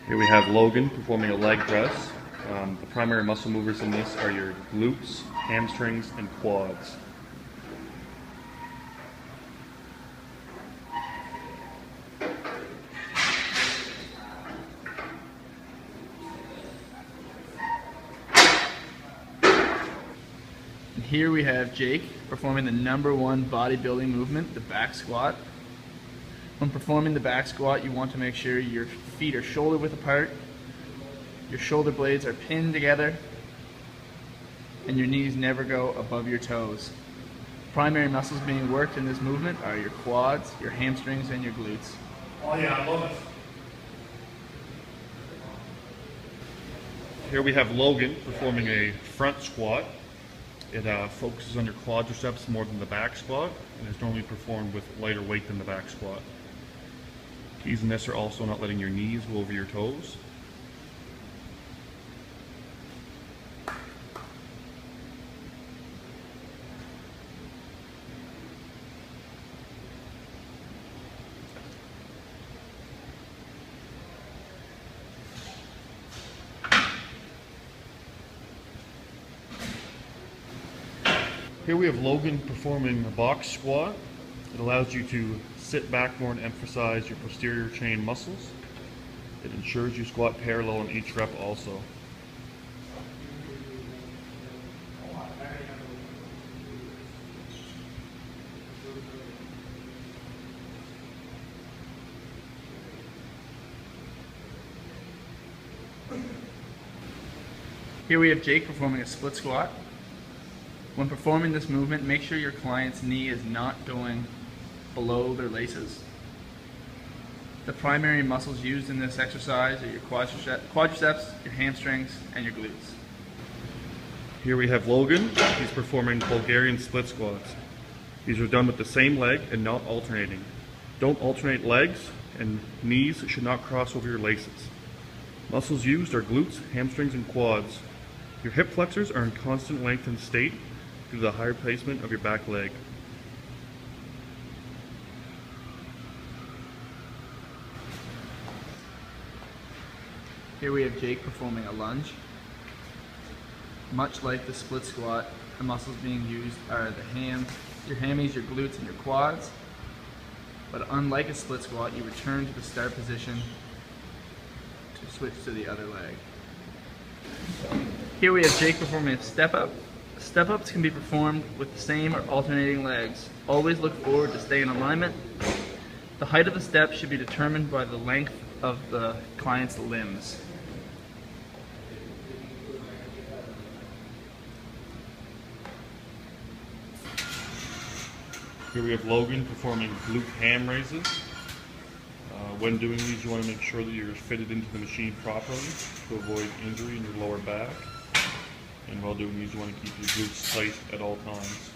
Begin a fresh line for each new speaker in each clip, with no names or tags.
Here we have Logan performing a leg press. The primary muscle movers in this are your glutes, hamstrings, and quads.
And here we have Jake performing the #1 bodybuilding movement, the back squat. When performing the back squat, you want to make sure your feet are shoulder width apart, your shoulder blades are pinned together, and your knees never go above your toes. Primary muscles being worked in this movement are your quads, your hamstrings, and your glutes.
Oh yeah, I love it.
Here we have Logan performing a front squat. It focuses on your quadriceps more than the back squat, and is normally performed with lighter weight than the back squat. Keys in this are also not letting your knees go over your toes. Here we have Logan performing a box squat. It allows you to sit back more and emphasize your posterior chain muscles. It ensures you squat parallel in each rep also.
Here we have Jake performing a split squat. When performing this movement, make sure your client's knee is not going below their laces. The primary muscles used in this exercise are your quadriceps, your hamstrings, and your glutes.
Here we have Logan. He's performing Bulgarian split squats. These are done with the same leg and not alternating. Don't alternate legs, and knees should not cross over your laces. Muscles used are glutes, hamstrings, and quads. Your hip flexors are in constant lengthened state due to the higher placement of your back leg.
Here we have Jake performing a lunge. Much like the split squat, the muscles being used are your hammies, your glutes, and your quads. But unlike a split squat, you return to the start position to switch to the other leg. Here we have Jake performing a step up. Step ups can be performed with the same or alternating legs. Always look forward to stay in alignment. The height of the step should be determined by the length of the client's limbs.
Here we have Logan performing glute ham raises. When doing these, you want to make sure that you're fitted into the machine properly to avoid injury in your lower back. And while doing these, you want to keep your glutes tight at all times.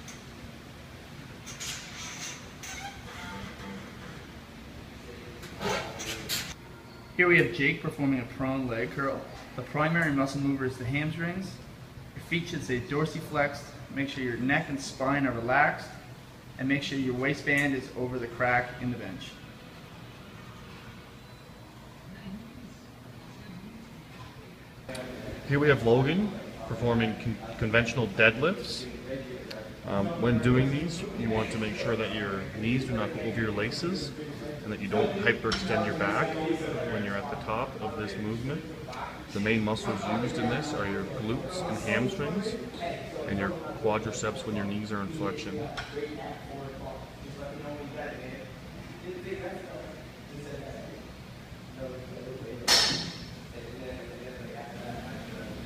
Here we have Jake performing a prone leg curl. The primary muscle mover is the hamstrings. Your feet should stay dorsiflexed. Make sure your neck and spine are relaxed. And make sure your waistband is over the crack in the bench.
Here we have Logan performing conventional deadlifts. When doing these, you want to make sure that your knees do not go over your laces and that you don't hyperextend your back when you're at the top of this movement. The main muscles used in this are your glutes and hamstrings and your quadriceps when your knees are in flexion.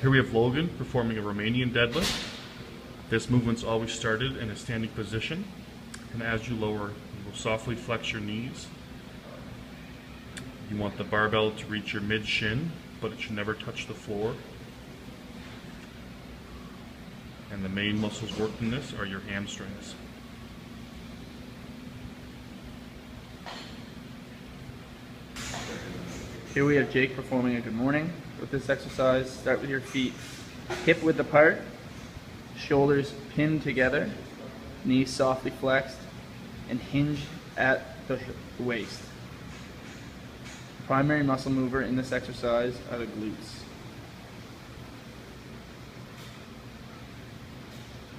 Here we have Logan performing a Romanian deadlift. This movement's always started in a standing position, and as you lower, you will softly flex your knees. You want the barbell to reach your mid-shin, but it should never touch the floor. And the main muscles worked in this are your hamstrings.
Here we have Jake performing a good morning. With this exercise, start with your feet hip width apart, shoulders pinned together, knees softly flexed, and hinge at the waist. Primary muscle mover in this exercise are the glutes.